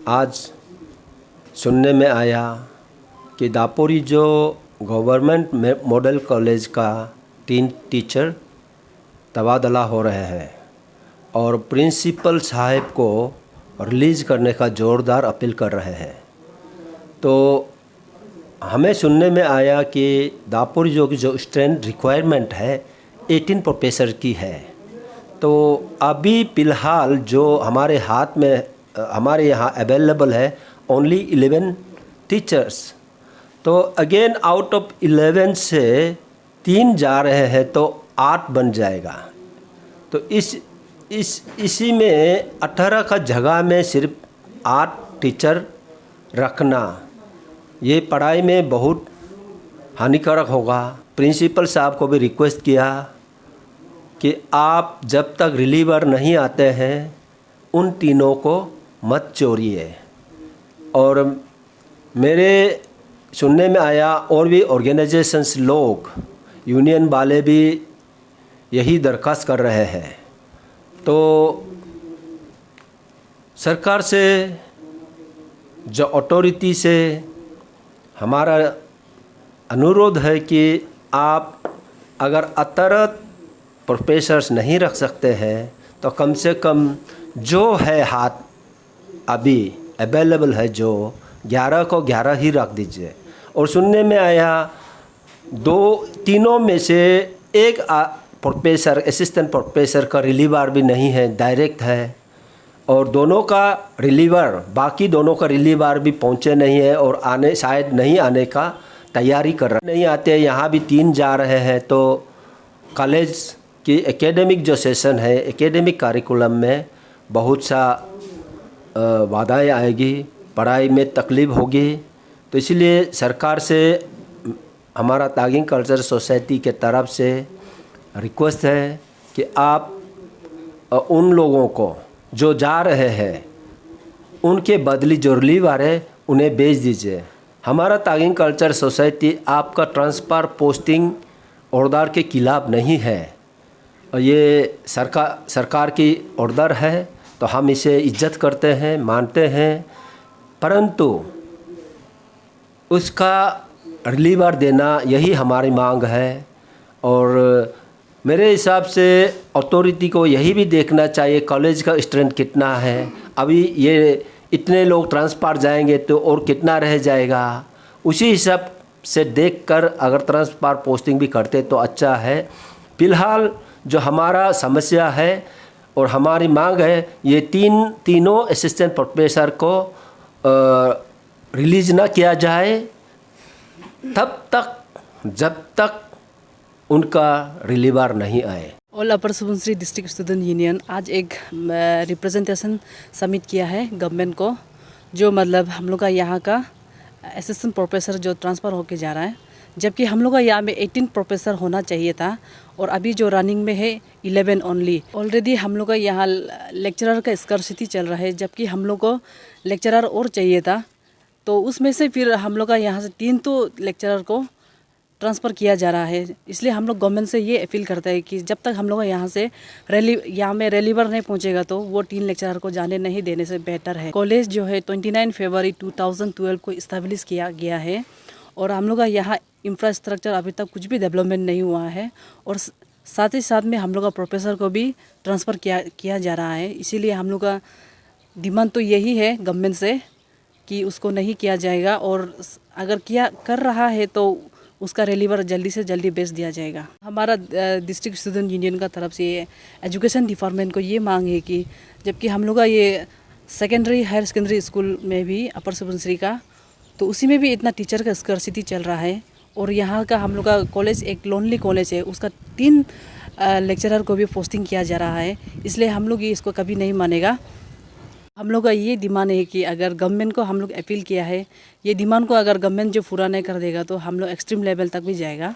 आज सुनने में आया कि दापोरी जो गवर्नमेंट मॉडल कॉलेज का 3 टीचर तबादला हो रहे हैं और प्रिंसिपल साहब को रिलीज़ करने का ज़ोरदार अपील कर रहे हैं। तो हमें सुनने में आया कि दापोरी जो स्ट्रेंथ रिक्वायरमेंट है 18 प्रोफेसर की है। तो अभी फ़िलहाल जो हमारे हाथ में हमारे यहाँ अवेलेबल है ओनली 11 टीचर्स। तो अगेन आउट ऑफ 11 से 3 जा रहे हैं तो 8 बन जाएगा। तो इसी में 18 का जगह में सिर्फ 8 टीचर रखना ये पढ़ाई में बहुत हानिकारक होगा। प्रिंसिपल साहब को भी रिक्वेस्ट किया कि आप जब तक रिलीवर नहीं आते हैं उन तीनों को मत छोड़िए। और मेरे सुनने में आया और भी ऑर्गेनाइजेशंस लोग यूनियन वाले भी यही दरख्वास्त कर रहे हैं। तो सरकार से जो अथॉरिटी से हमारा अनुरोध है कि आप अगर 18 प्रोफेसर्स नहीं रख सकते हैं तो कम से कम जो है हाथ अभी अवेलेबल है जो 11 को 11 ही रख दीजिए। और सुनने में आया तीनों में से एक प्रोफेसर असिस्टेंट प्रोफेसर का रिलीवर भी नहीं है, डायरेक्ट है। और दोनों का रिलीवर बाकी दोनों का रिलीवर भी पहुँचे नहीं है और आने शायद नहीं आने का तैयारी कर रहे नहीं आते। यहाँ भी 3 जा रहे हैं। तो कॉलेज की एकेडमिक जो सेशन है एकेडमिक करिकुलम में बहुत सा बाधाएं आएगी, पढ़ाई में तकलीफ़ होगी। तो इसलिए सरकार से हमारा तागिंग कल्चर सोसाइटी के तरफ से रिक्वेस्ट है कि आप उन लोगों को जो जा रहे हैं उनके बदली जो रिलीवर है उन्हें भेज दीजिए। हमारा तागिंग कल्चर सोसाइटी आपका ट्रांसफ़र पोस्टिंग ऑर्डर के खिलाफ नहीं है। और ये सरकार की ऑर्डर है तो हम इसे इज्जत करते हैं, मानते हैं, परंतु उसका रिलीवर देना यही हमारी मांग है। और मेरे हिसाब से अथॉरिटी को यही भी देखना चाहिए कॉलेज का स्ट्रेंथ कितना है। अभी ये इतने लोग ट्रांसफ़र जाएंगे तो और कितना रह जाएगा, उसी हिसाब से देखकर अगर ट्रांसफ़र पोस्टिंग भी करते तो अच्छा है। फ़िलहाल जो हमारा समस्या है और हमारी मांग है ये तीनों असिस्टेंट प्रोफेसर को रिलीज़ ना किया जाए जब तक उनका रिलीवर नहीं आए। ऑल अपर सुबनसिरी डिस्ट्रिक्ट स्टूडेंट यूनियन आज एक रिप्रेजेंटेशन सबमिट किया है गवर्नमेंट को, जो मतलब हम लोग का यहाँ का असिस्टेंट प्रोफेसर जो ट्रांसफ़र होके जा रहा है, जबकि हम लोग का यहाँ में 18 प्रोफेसर होना चाहिए था और अभी जो रनिंग में है 11 ओनली। ऑलरेडी हम लोग का यहाँ लेक्चरर का स्कार्सिटी चल रहा है, जबकि हम लोग को लेक्चरर और चाहिए था। तो उसमें से फिर हम लोग का यहाँ से 3 तो लेक्चरर को ट्रांसफ़र किया जा रहा है। इसलिए हम लोग गवर्नमेंट से ये अपील करते हैं कि जब तक हम लोग यहाँ से यहाँ में रिलीवर नहीं पहुँचेगा तो वो 3 लेक्चरर को जाने नहीं देने से बेहतर है। कॉलेज जो है 29 फरवरी 2012 को इस्टेब्लिश किया गया है और हम लोग का यहाँ इंफ्रास्ट्रक्चर अभी तक कुछ भी डेवलपमेंट नहीं हुआ है। और साथ ही साथ में हम लोग का प्रोफेसर को भी ट्रांसफ़र किया जा रहा है। इसीलिए हम लोग का डिमांड तो यही है गवर्नमेंट से कि उसको नहीं किया जाएगा, और अगर कर रहा है तो उसका रिलीवर जल्दी से जल्दी भेज दिया जाएगा। हमारा डिस्ट्रिक्ट स्टूडेंट यूनियन का तरफ से एजुकेशन डिपार्टमेंट को ये मांग है कि जबकि हम लोग का ये सेकेंडरी हायर सेकेंडरी स्कूल में भी अपर सुबनसिरी का, तो उसी में भी इतना टीचर का स्कार्सिटी चल रहा है और यहाँ का हम लोग का कॉलेज एक लोनली कॉलेज है, उसका 3 लेक्चरर को भी पोस्टिंग किया जा रहा है। इसलिए हम लोग ये इसको कभी नहीं मानेगा। हम लोग का ये डिमांड है कि अगर गवर्नमेंट को हम लोग अपील किया है, ये डिमांड को अगर गवर्नमेंट जो पूरा नहीं कर देगा तो हम लोग एक्सट्रीम लेवल तक भी जाएगा।